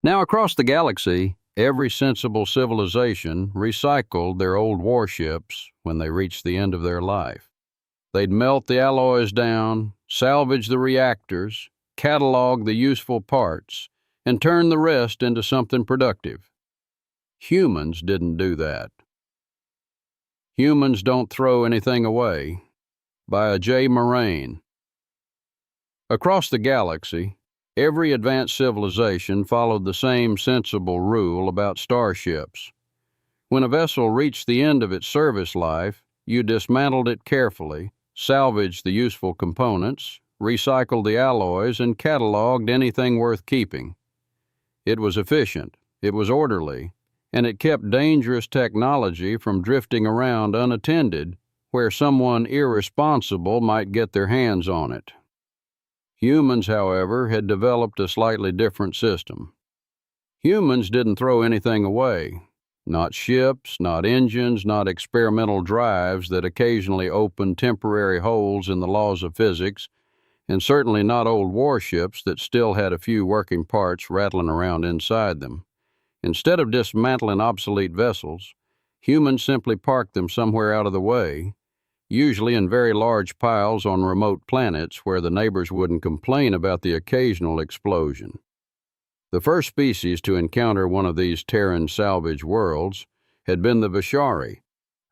Now, across the galaxy, every sensible civilization recycled their old warships when they reached the end of their life. They'd melt the alloys down, salvage the reactors, catalog the useful parts, and turn the rest into something productive. Humans didn't do that. Humans Don't Throw Anything Away, by J. Moraine. Across the galaxy, every advanced civilization followed the same sensible rule about starships. When a vessel reached the end of its service life, you dismantled it carefully, salvaged the useful components, recycled the alloys, and cataloged anything worth keeping. It was efficient, it was orderly, and it kept dangerous technology from drifting around unattended where someone irresponsible might get their hands on it. Humans, however, had developed a slightly different system. Humans didn't throw anything away. Not ships, not engines, not experimental drives that occasionally opened temporary holes in the laws of physics, and certainly not old warships that still had a few working parts rattling around inside them. Instead of dismantling obsolete vessels, humans simply parked them somewhere out of the way, usually in very large piles on remote planets where the neighbors wouldn't complain about the occasional explosion. The first species to encounter one of these Terran salvage worlds had been the Vishari,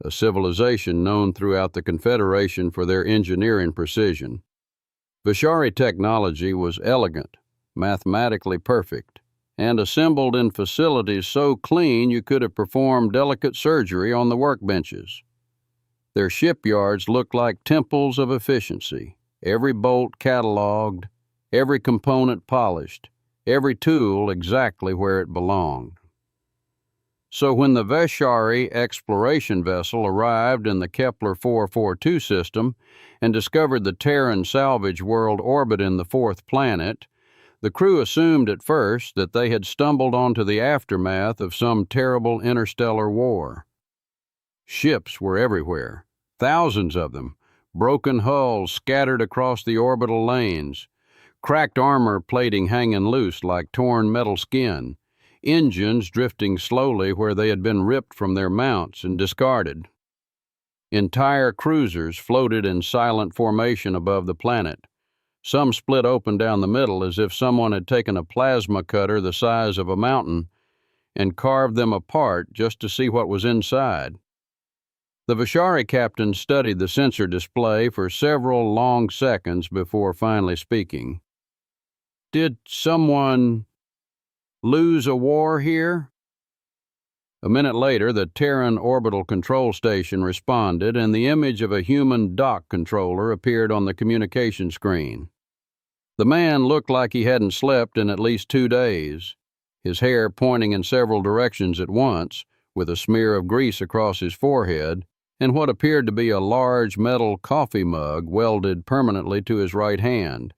a civilization known throughout the Confederation for their engineering precision. Vishari technology was elegant, mathematically perfect, and assembled in facilities so clean you could have performed delicate surgery on the workbenches. Their shipyards looked like temples of efficiency, every bolt cataloged, every component polished, every tool exactly where it belonged. So when the Vishari exploration vessel arrived in the Kepler 442 system and discovered the Terran salvage world orbiting the fourth planet, the crew assumed at first that they had stumbled onto the aftermath of some terrible interstellar war. Ships were everywhere, thousands of them, broken hulls scattered across the orbital lanes, cracked armor plating hanging loose like torn metal skin, engines drifting slowly where they had been ripped from their mounts and discarded. Entire cruisers floated in silent formation above the planet. Some split open down the middle as if someone had taken a plasma cutter the size of a mountain and carved them apart just to see what was inside. The Vishari captain studied the sensor display for several long seconds before finally speaking. "Did someone lose a war here?" A minute later, the Terran Orbital Control Station responded, and the image of a human dock controller appeared on the communication screen. The man looked like he hadn't slept in at least 2 days, his hair pointing in several directions at once, with a smear of grease across his forehead, and what appeared to be a large metal coffee mug welded permanently to his right hand.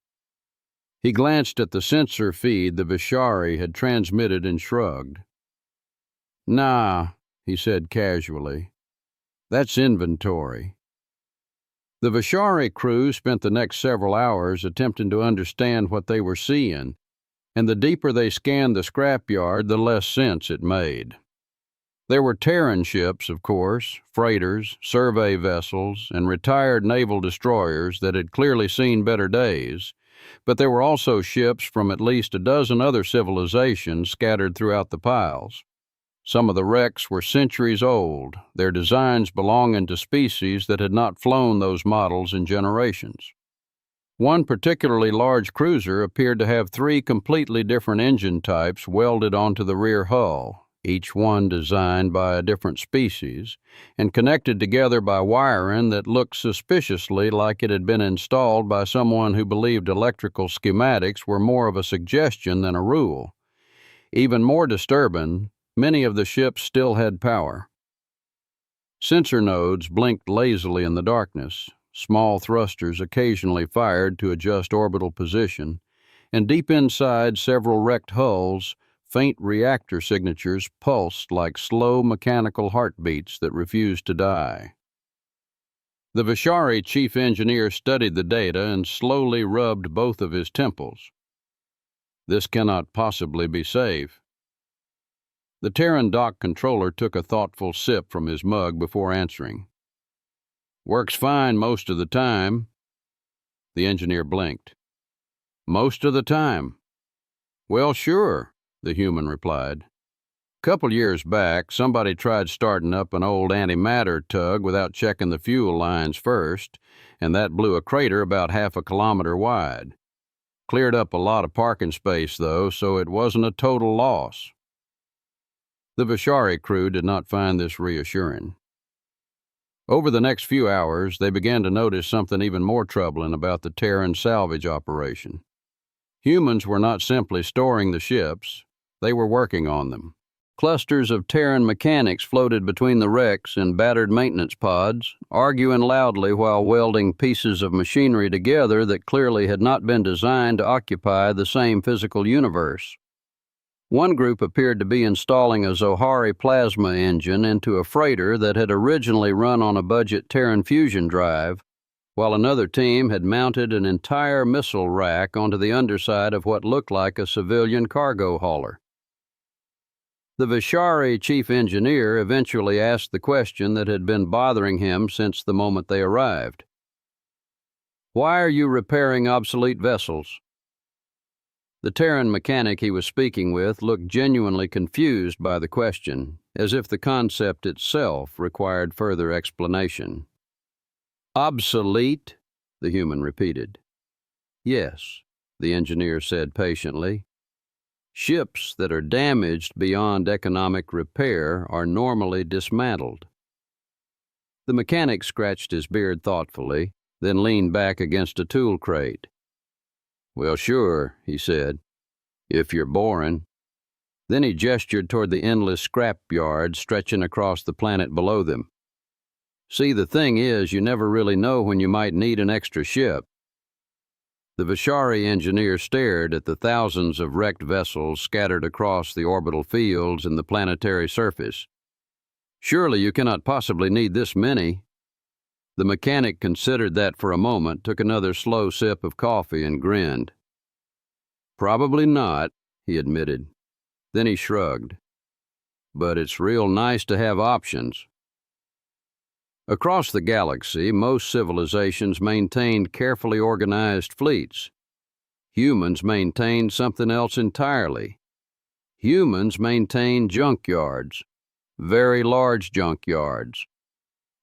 He glanced at the sensor feed the Vishari had transmitted and shrugged. "Nah," he said casually. "That's inventory." The Vishari crew spent the next several hours attempting to understand what they were seeing, and the deeper they scanned the scrapyard, the less sense it made. There were Terran ships, of course, freighters, survey vessels, and retired naval destroyers that had clearly seen better days, but there were also ships from at least a dozen other civilizations scattered throughout the piles. Some of the wrecks were centuries old, their designs belonging to species that had not flown those models in generations. One particularly large cruiser appeared to have 3 completely different engine types welded onto the rear hull, each one designed by a different species, and connected together by wiring that looked suspiciously like it had been installed by someone who believed electrical schematics were more of a suggestion than a rule. Even more disturbing, many of the ships still had power. Sensor nodes blinked lazily in the darkness, small thrusters occasionally fired to adjust orbital position, and deep inside several wrecked hulls, faint reactor signatures pulsed like slow mechanical heartbeats that refused to die. The Vishari chief engineer studied the data and slowly rubbed both of his temples. This cannot possibly be safe. The Terran dock controller took a thoughtful sip from his mug before answering. Works fine most of the time. The engineer blinked. Most of the time. Well, sure, the human replied. Couple years back, somebody tried starting up an old antimatter tug without checking the fuel lines first, and that blew a crater about half a kilometer wide. Cleared up a lot of parking space, though, so it wasn't a total loss. The Vishari crew did not find this reassuring. Over the next few hours, they began to notice something even more troubling about the Terran salvage operation. Humans were not simply storing the ships, they were working on them. Clusters of Terran mechanics floated between the wrecks in battered maintenance pods, arguing loudly while welding pieces of machinery together that clearly had not been designed to occupy the same physical universe. One group appeared to be installing a Zohari plasma engine into a freighter that had originally run on a budget Terran fusion drive, while another team had mounted an entire missile rack onto the underside of what looked like a civilian cargo hauler. The Vishari chief engineer eventually asked the question that had been bothering him since the moment they arrived. Why are you repairing obsolete vessels? The Terran mechanic he was speaking with looked genuinely confused by the question, as if the concept itself required further explanation. Obsolete? The human repeated. Yes, the engineer said patiently. Ships that are damaged beyond economic repair are normally dismantled. The mechanic scratched his beard thoughtfully, then leaned back against a tool crate. Well, sure, he said, if you're boring. Then he gestured toward the endless scrapyard stretching across the planet below them. See, the thing is, you never really know when you might need an extra ship. The Vishari engineer stared at the thousands of wrecked vessels scattered across the orbital fields and the planetary surface. Surely you cannot possibly need this many. The mechanic considered that for a moment, took another slow sip of coffee and grinned. Probably not, he admitted. Then he shrugged. But it's real nice to have options. Across the galaxy, most civilizations maintained carefully organized fleets. Humans maintained something else entirely. Humans maintained junkyards, very large junkyards.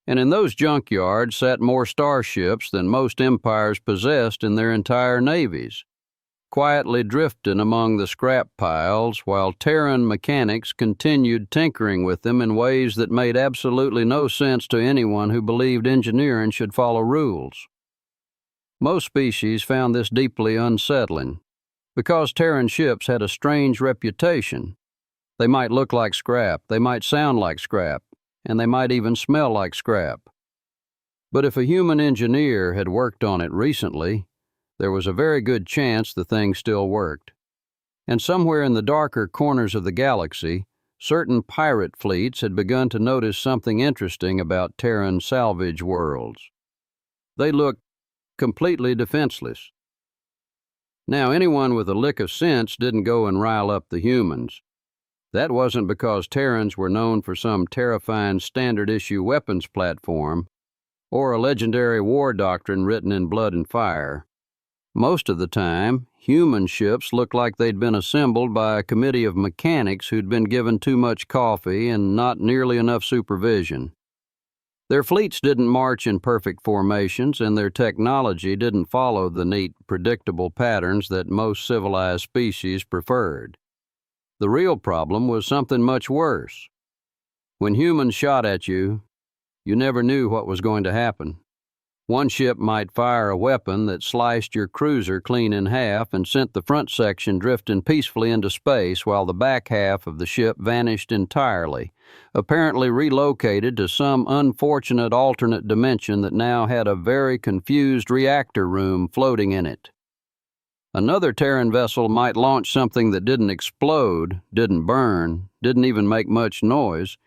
And in those junkyards sat more starships than most empires possessed in their entire navies, quietly drifting among the scrap piles while Terran mechanics continued tinkering with them in ways that made absolutely no sense to anyone who believed engineering should follow rules. Most species found this deeply unsettling, because Terran ships had a strange reputation. They might look like scrap, they might sound like scrap, and they might even smell like scrap. But if a human engineer had worked on it recently, there was a very good chance the thing still worked. And somewhere in the darker corners of the galaxy, certain pirate fleets had begun to notice something interesting about Terran salvage worlds. They looked completely defenseless. Now, anyone with a lick of sense didn't go and rile up the humans. That wasn't because Terrans were known for some terrifying standard-issue weapons platform or a legendary war doctrine written in blood and fire. Most of the time, human ships looked like they'd been assembled by a committee of mechanics who'd been given too much coffee and not nearly enough supervision. Their fleets didn't march in perfect formations, and their technology didn't follow the neat, predictable patterns that most civilized species preferred. The real problem was something much worse. When humans shot at you, you never knew what was going to happen. One ship might fire a weapon that sliced your cruiser clean in half and sent the front section drifting peacefully into space while the back half of the ship vanished entirely, apparently relocated to some unfortunate alternate dimension that now had a very confused reactor room floating in it. Another Terran vessel might launch something that didn't explode, didn't burn, didn't even make much noise,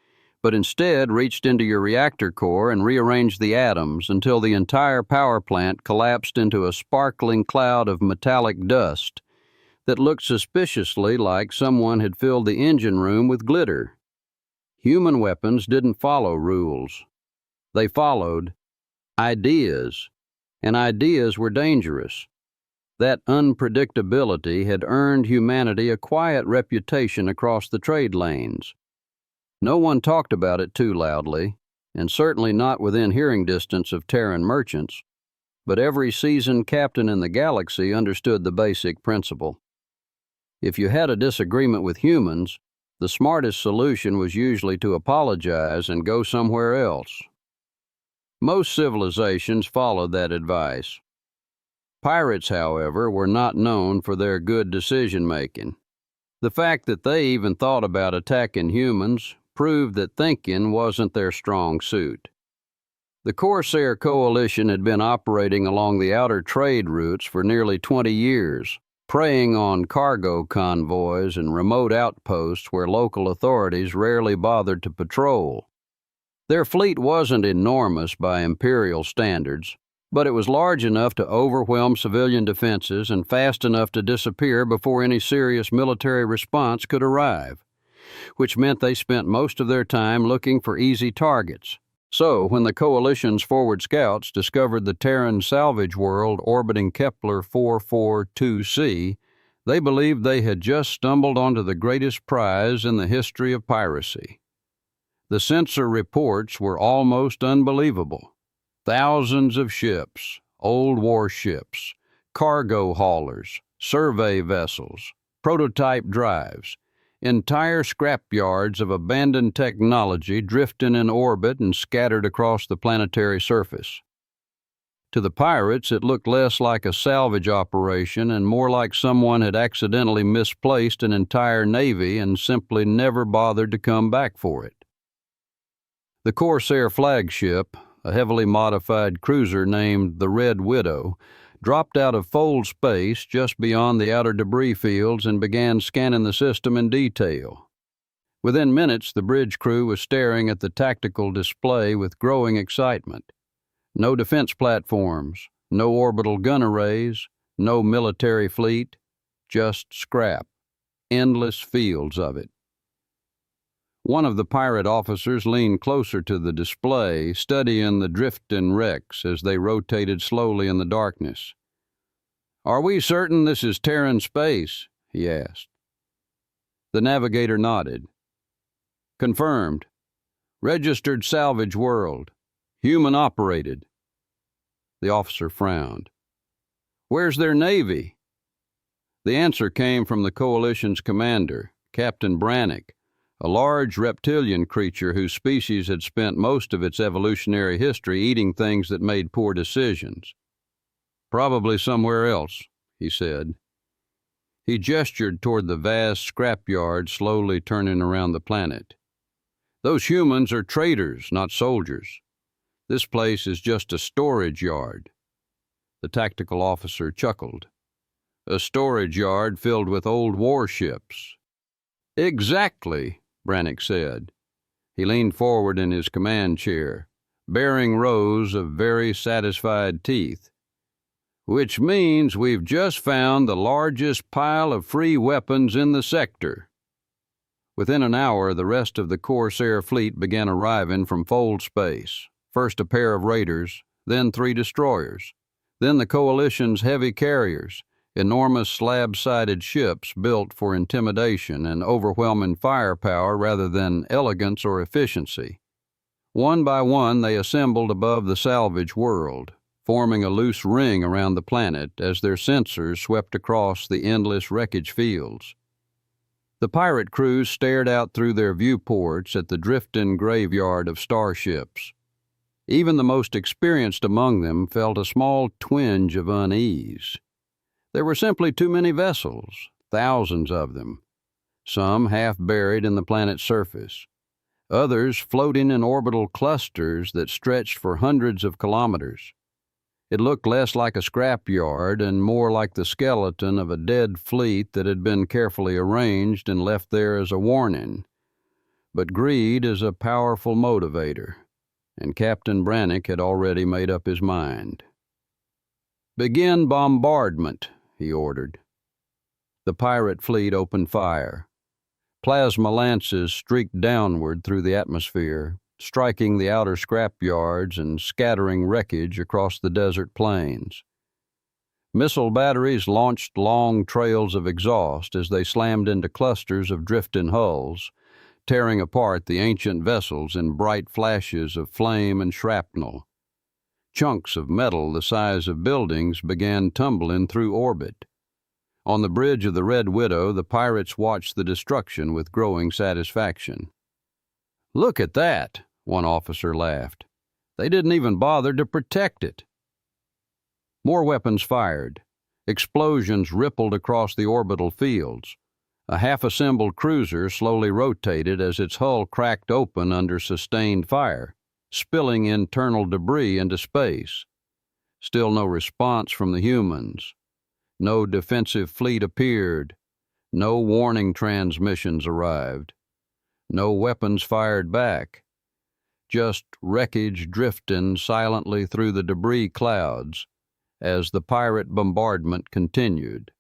but instead reached into your reactor core and rearranged the atoms until the entire power plant collapsed into a sparkling cloud of metallic dust, that looked suspiciously like someone had filled the engine room with glitter. Human weapons didn't follow rules. They followed ideas, and ideas were dangerous. That unpredictability had earned humanity a quiet reputation across the trade lanes. No one talked about it too loudly, and certainly not within hearing distance of Terran merchants, but every seasoned captain in the galaxy understood the basic principle. If you had a disagreement with humans, the smartest solution was usually to apologize and go somewhere else. Most civilizations followed that advice. Pirates, however, were not known for their good decision-making. The fact that they even thought about attacking humans proved that thinking wasn't their strong suit. The Corsair Coalition had been operating along the outer trade routes for nearly 20 years, preying on cargo convoys and remote outposts where local authorities rarely bothered to patrol. Their fleet wasn't enormous by imperial standards, but it was large enough to overwhelm civilian defenses and fast enough to disappear before any serious military response could arrive, which meant they spent most of their time looking for easy targets. So, when the Coalition's forward scouts discovered the Terran salvage world orbiting Kepler 442c, they believed they had just stumbled onto the greatest prize in the history of piracy. The censor reports were almost unbelievable. Thousands of ships, old warships, cargo haulers, survey vessels, prototype drives, entire scrapyards of abandoned technology drifting in orbit and scattered across the planetary surface. To the pirates, it looked less like a salvage operation and more like someone had accidentally misplaced an entire navy and simply never bothered to come back for it. The Corsair flagship, a heavily modified cruiser named the Red Widow, dropped out of fold space just beyond the outer debris fields and began scanning the system in detail. Within minutes, the bridge crew was staring at the tactical display with growing excitement. No defense platforms, no orbital gun arrays, no military fleet, just scrap, endless fields of it. One of the pirate officers leaned closer to the display, studying the drifting wrecks as they rotated slowly in the darkness. "Are we certain this is Terran space?" he asked. The navigator nodded. "Confirmed. Registered salvage world. Human operated." The officer frowned. "Where's their navy?" The answer came from the Coalition's commander, Captain Brannick, a large reptilian creature whose species had spent most of its evolutionary history eating things that made poor decisions. "Probably somewhere else," he said. He gestured toward the vast scrapyard slowly turning around the planet. "Those humans are traders, not soldiers. This place is just a storage yard." The tactical officer chuckled. "A storage yard filled with old warships." "Exactly," Brannick said. He leaned forward in his command chair, baring rows of very satisfied teeth. "Which means we've just found the largest pile of free weapons in the sector." Within an hour, the rest of the Corsair fleet began arriving from fold space. First a pair of raiders, then 3 destroyers, then the Coalition's heavy carriers, enormous slab-sided ships built for intimidation and overwhelming firepower rather than elegance or efficiency. One by one, they assembled above the salvage world, forming a loose ring around the planet as their sensors swept across the endless wreckage fields. The pirate crews stared out through their viewports at the drifting graveyard of starships. Even the most experienced among them felt a small twinge of unease. There were simply too many vessels, thousands of them, some half buried in the planet's surface, others floating in orbital clusters that stretched for hundreds of kilometers. It looked less like a scrapyard and more like the skeleton of a dead fleet that had been carefully arranged and left there as a warning. But greed is a powerful motivator, and Captain Brannick had already made up his mind. "Begin bombardment," he ordered. the pirate fleet opened fire. Plasma lances streaked downward through the atmosphere, striking the outer scrapyards and scattering wreckage across the desert plains. Missile batteries launched long trails of exhaust as they slammed into clusters of drifting hulls, tearing apart the ancient vessels in bright flashes of flame and shrapnel. Chunks of metal the size of buildings began tumbling through orbit. On the bridge of the Red Widow, the pirates watched the destruction with growing satisfaction. "Look at that," one officer laughed. "They didn't even bother to protect it." More weapons fired. Explosions rippled across the orbital fields. A half-assembled cruiser slowly rotated as its hull cracked open under sustained fire, spilling internal debris into space. Still no response from the humans. No defensive fleet appeared. No warning transmissions arrived. No weapons fired back. Just wreckage drifting silently through the debris clouds as the pirate bombardment continued.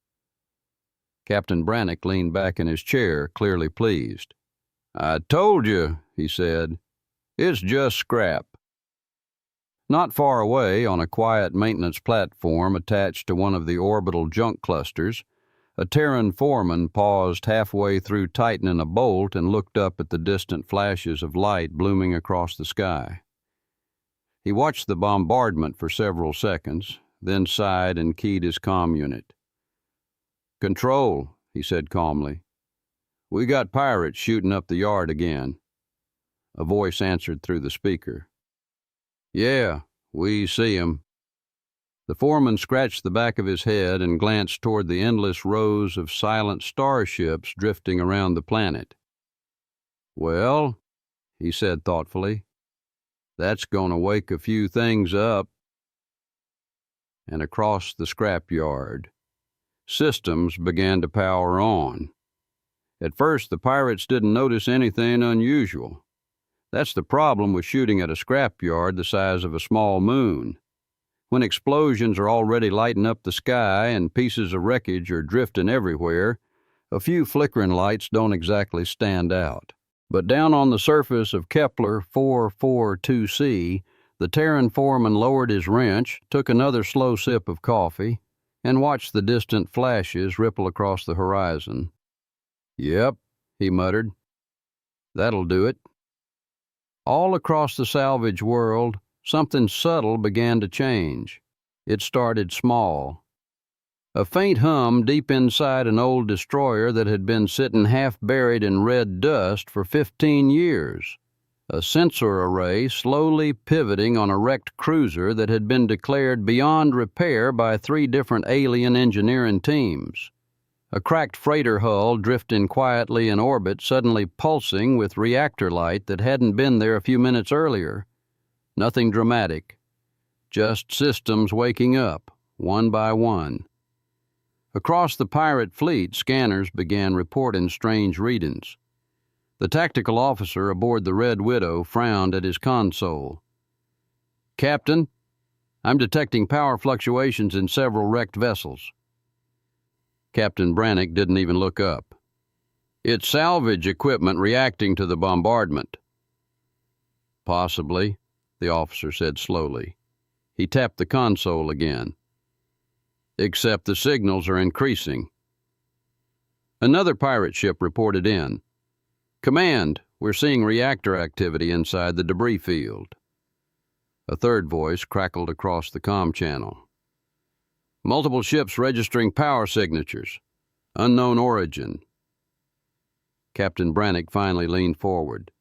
Captain Brannick leaned back in his chair, clearly pleased. "I told you," he said. "It's just scrap." Not far away, on a quiet maintenance platform attached to one of the orbital junk clusters, a Terran foreman paused halfway through tightening a bolt and looked up at the distant flashes of light blooming across the sky. He watched the bombardment for several seconds, then sighed and keyed his comm unit. "Control," he said calmly. "We got pirates shooting up the yard again." A voice answered through the speaker. "Yeah, we see 'em." The foreman scratched the back of his head and glanced toward the endless rows of silent starships drifting around the planet. "Well," he said thoughtfully, "that's going to wake a few things up." And across the scrapyard, systems began to power on. At first, the pirates didn't notice anything unusual. That's the problem with shooting at a scrapyard the size of a small moon. When explosions are already lighting up the sky and pieces of wreckage are drifting everywhere, a few flickering lights don't exactly stand out. But down on the surface of Kepler 442c, the Terran foreman lowered his wrench, took another slow sip of coffee, and watched the distant flashes ripple across the horizon. "Yep," he muttered. "That'll do it." All across the salvage world, something subtle began to change. It started small. A faint hum deep inside an old destroyer that had been sitting half buried in red dust for 15 years. A sensor array slowly pivoting on a wrecked cruiser that had been declared beyond repair by 3 different alien engineering teams. A cracked freighter hull drifting quietly in orbit, suddenly pulsing with reactor light that hadn't been there a few minutes earlier. Nothing dramatic. Just systems waking up, one by one. Across the pirate fleet, scanners began reporting strange readings. The tactical officer aboard the Red Widow frowned at his console. "Captain, I'm detecting power fluctuations in several wrecked vessels." Captain Brannick didn't even look up. "It's salvage equipment reacting to the bombardment." "Possibly," the officer said slowly. He tapped the console again. "Except the signals are increasing." Another pirate ship reported in. "Command, we're seeing reactor activity inside the debris field." A third voice crackled across the comm channel. "Multiple ships registering power signatures. Unknown origin." Captain Brannick finally leaned forward.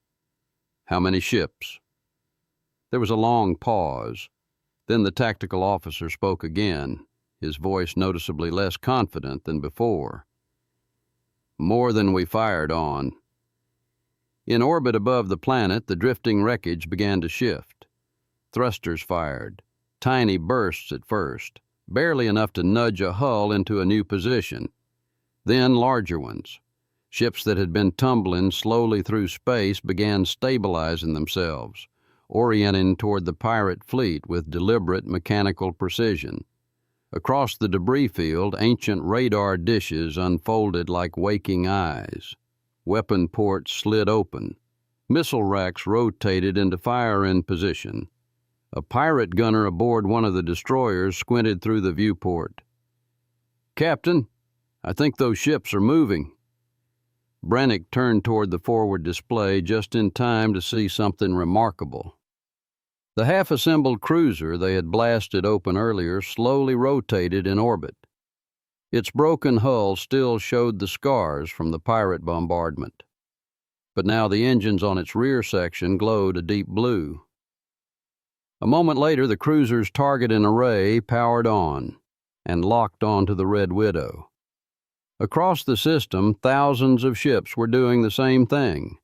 "How many ships?" There was a long pause. Then the tactical officer spoke again, his voice noticeably less confident than before. "More than we fired on." In orbit above the planet, the drifting wreckage began to shift. Thrusters fired, tiny bursts at first, barely enough to nudge a hull into a new position. Then larger ones. Ships that had been tumbling slowly through space began stabilizing themselves, orienting toward the pirate fleet with deliberate mechanical precision. Across the debris field, ancient radar dishes unfolded like waking eyes. Weapon ports slid open. Missile racks rotated into fire-in position. A pirate gunner aboard one of the destroyers squinted through the viewport. "Captain, I think those ships are moving." Brannick turned toward the forward display just in time to see something remarkable. The half-assembled cruiser they had blasted open earlier slowly rotated in orbit. Its broken hull still showed the scars from the pirate bombardment, but now the engines on its rear section glowed a deep blue. A moment later, the cruiser's target and array powered on and locked onto the Red Widow. Across the system, thousands of ships were doing the same thing.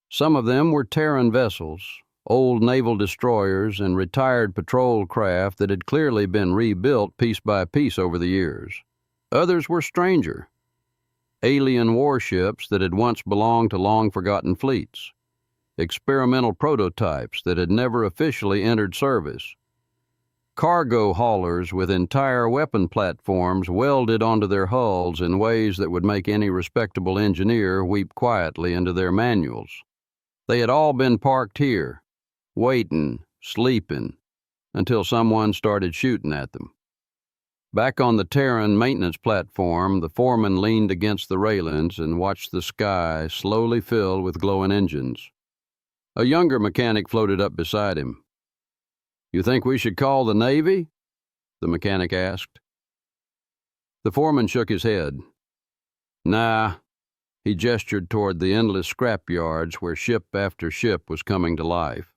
Some of them were Terran vessels, old naval destroyers and retired patrol craft that had clearly been rebuilt piece by piece over the years. Others were stranger, alien warships that had once belonged to long-forgotten fleets, experimental prototypes that had never officially entered service, cargo haulers with entire weapon platforms welded onto their hulls in ways that would make any respectable engineer weep quietly into their manuals. They had all been parked here, waiting, sleeping, until someone started shooting at them. Back on the Terran maintenance platform, the foreman leaned against the railings and watched the sky slowly fill with glowing engines. A younger mechanic floated up beside him. "You think we should call the Navy?" the mechanic asked. The foreman shook his head. "Nah." He gestured toward the endless scrapyards where ship after ship was coming to life.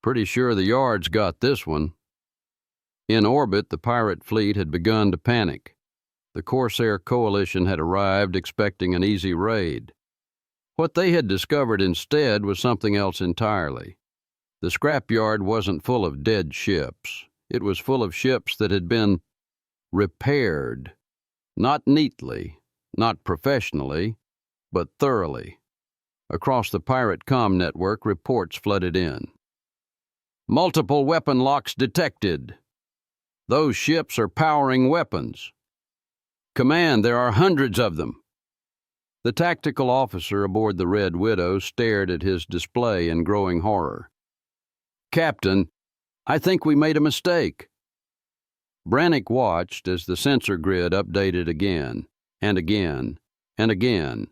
"Pretty sure the yards got this one." In orbit, the pirate fleet had begun to panic. The Corsair coalition had arrived expecting an easy raid. What they had discovered instead was something else entirely. The scrapyard wasn't full of dead ships. It was full of ships that had been repaired. Not neatly, not professionally, but thoroughly. Across the pirate comm network, reports flooded in. "Multiple weapon locks detected. Those ships are powering weapons. Command, there are hundreds of them." The tactical officer aboard the Red Widow stared at his display in growing horror. "Captain, I think we made a mistake." Brannick watched as the sensor grid updated again, and again, and again.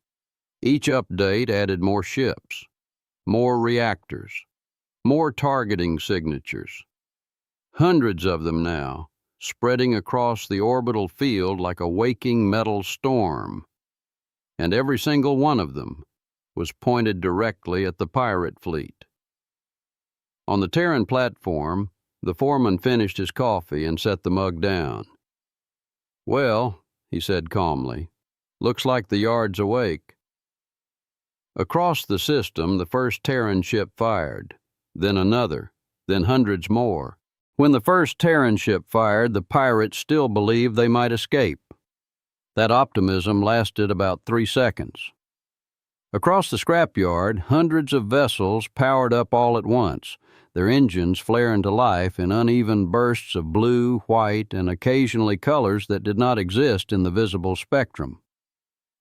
Each update added more ships, more reactors, more targeting signatures. Hundreds of them now, spreading across the orbital field like a waking metal storm. And every single one of them was pointed directly at the pirate fleet. On the Terran platform, the foreman finished his coffee and set the mug down. "Well," he said calmly, "looks like the yard's awake." Across the system, the first Terran ship fired, then another, then hundreds more. When the first Terran ship fired, the pirates still believed they might escape. That optimism lasted about 3 seconds. Across the scrapyard, hundreds of vessels powered up all at once, their engines flaring to life in uneven bursts of blue, white, and occasionally colors that did not exist in the visible spectrum.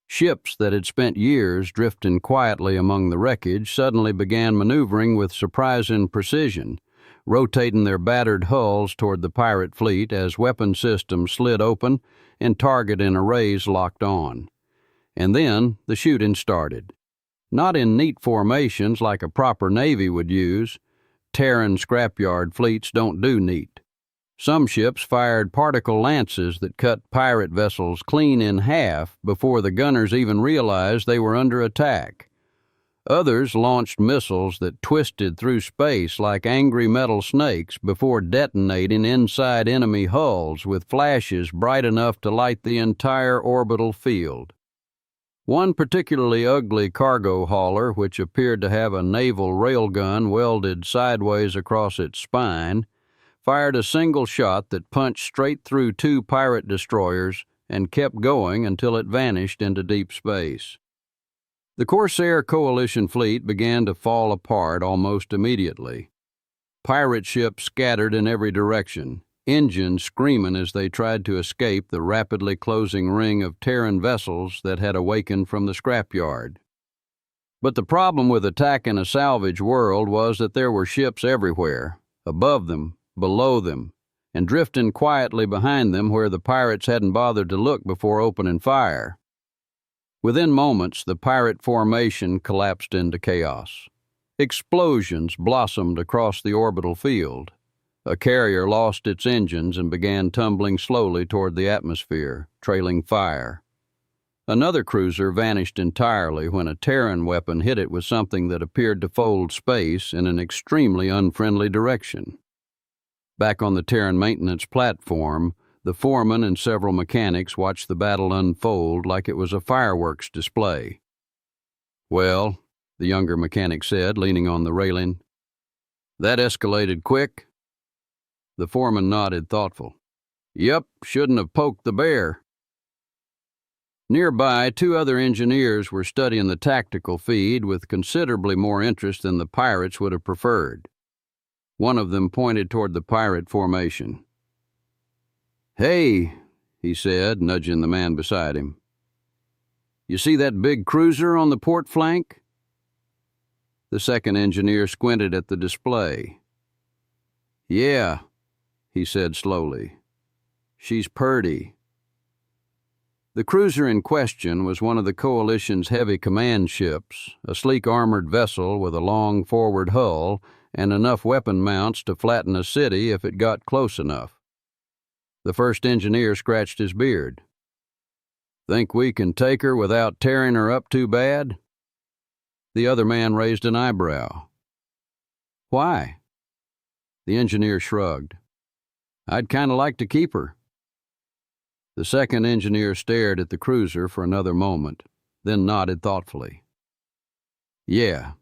Ships that had spent years drifting quietly among the wreckage suddenly began maneuvering with surprising precision, rotating their battered hulls toward the pirate fleet as weapon systems slid open and target and arrays locked on. And then the shooting started. Not in neat formations like a proper Navy would use. Terran scrapyard fleets don't do neat. Some ships fired particle lances that cut pirate vessels clean in half before the gunners even realized they were under attack. Others launched missiles that twisted through space like angry metal snakes before detonating inside enemy hulls with flashes bright enough to light the entire orbital field. One particularly ugly cargo hauler, which appeared to have a naval railgun welded sideways across its spine, fired a single shot that punched straight through 2 pirate destroyers and kept going until it vanished into deep space. The Corsair coalition fleet began to fall apart almost immediately. Pirate ships scattered in every direction, engines screaming as they tried to escape the rapidly closing ring of Terran vessels that had awakened from the scrapyard. But the problem with attacking a salvage world was that there were ships everywhere, above them, below them, and drifting quietly behind them where the pirates hadn't bothered to look before opening fire. Within moments, the pirate formation collapsed into chaos. Explosions blossomed across the orbital field. A carrier lost its engines and began tumbling slowly toward the atmosphere, trailing fire. Another cruiser vanished entirely when a Terran weapon hit it with something that appeared to fold space in an extremely unfriendly direction. Back on the Terran maintenance platform, the foreman and several mechanics watched the battle unfold like it was a fireworks display. "Well," the younger mechanic said, leaning on the railing, "that escalated quick." The foreman nodded, thoughtful. "Yep, shouldn't have poked the bear." Nearby, two other engineers were studying the tactical feed with considerably more interest than the pirates would have preferred. One of them pointed toward the pirate formation. "Hey," he said, nudging the man beside him. "You see that big cruiser on the port flank?" The second engineer squinted at the display. "Yeah," he said slowly. "She's purty." The cruiser in question was one of the Coalition's heavy command ships, a sleek armored vessel with a long forward hull and enough weapon mounts to flatten a city if it got close enough. The first engineer scratched his beard. "Think we can take her without tearing her up too bad?" The other man raised an eyebrow. "Why?" The engineer shrugged. "I'd kind of like to keep her." The second engineer stared at the cruiser for another moment, then nodded thoughtfully. "Yeah,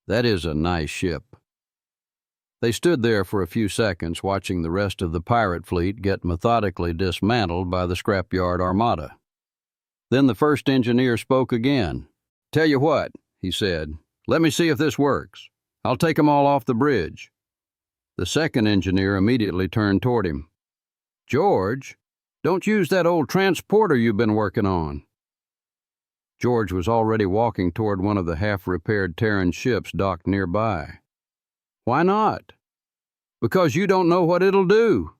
that is a nice ship." They stood there for a few seconds watching the rest of the pirate fleet get methodically dismantled by the scrapyard armada. Then the first engineer spoke again. "Tell you what," he said, "let me see if this works. I'll take 'em all off the bridge." The second engineer immediately turned toward him. "George, don't use that old transporter you've been working on." George was already walking toward one of the half-repaired Terran ships docked nearby. "Why not?" "Because you don't know what it'll do."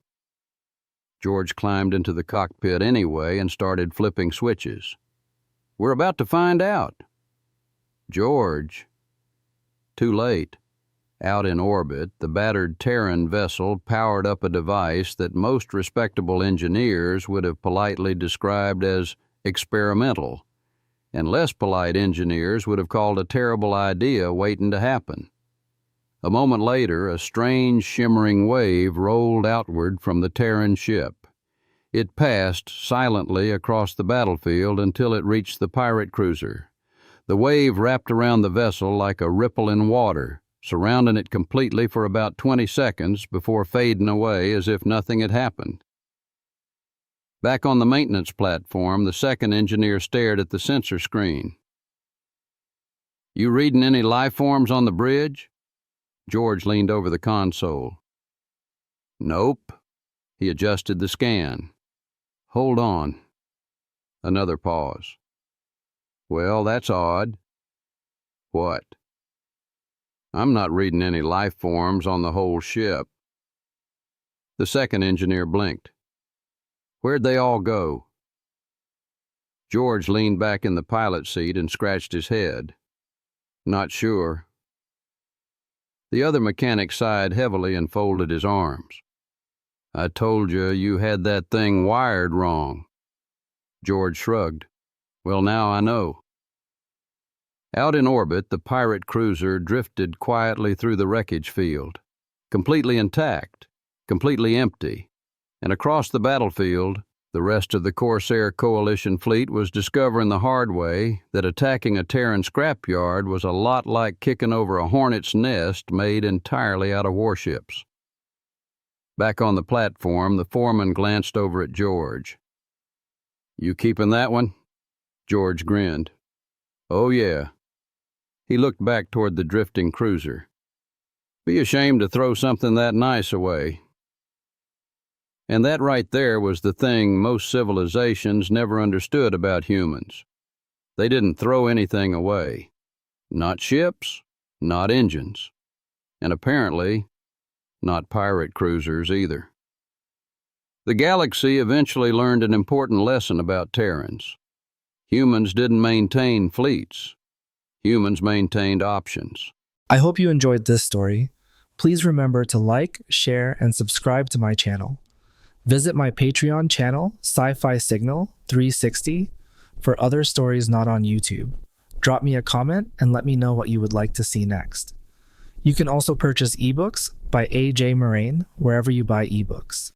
George climbed into the cockpit anyway and started flipping switches. "We're about to find out." "George." Too late. Out in orbit, the battered Terran vessel powered up a device that most respectable engineers would have politely described as experimental, and less polite engineers would have called a terrible idea waiting to happen. A moment later, a strange shimmering wave rolled outward from the Terran ship. It passed silently across the battlefield until it reached the pirate cruiser. The wave wrapped around the vessel like a ripple in water, surrounding it completely for about 20 seconds before fading away as if nothing had happened. Back on the maintenance platform, the second engineer stared at the sensor screen. "You reading any life forms on the bridge?" George leaned over the console. "Nope." He adjusted the scan. "Hold on." Another pause. "Well, that's odd." "What?" "I'm not reading any life forms on the whole ship." The second engineer blinked. "Where'd they all go?" George leaned back in the pilot seat and scratched his head. "Not sure." The other mechanic sighed heavily and folded his arms. "I told you had that thing wired wrong." George shrugged. "Well, now I know." Out in orbit, the pirate cruiser drifted quietly through the wreckage field, completely intact, completely empty, and across the battlefield, the rest of the Corsair Coalition fleet was discovering the hard way that attacking a Terran scrapyard was a lot like kicking over a hornet's nest made entirely out of warships. Back on the platform, the foreman glanced over at George. "You keeping that one?" George grinned. "Oh, yeah." He looked back toward the drifting cruiser. "Be ashamed to throw something that nice away." And that right there was the thing most civilizations never understood about humans. They didn't throw anything away. Not ships, not engines, and apparently not pirate cruisers either. The galaxy eventually learned an important lesson about Terrans. Humans didn't maintain fleets. Humans maintained options. I hope you enjoyed this story. Please remember to like, share, and subscribe to my channel. Visit my Patreon channel, Sci-Fi Signal 360, for other stories not on YouTube. Drop me a comment and let me know what you would like to see next. You can also purchase ebooks by A.J. Moraine wherever you buy ebooks.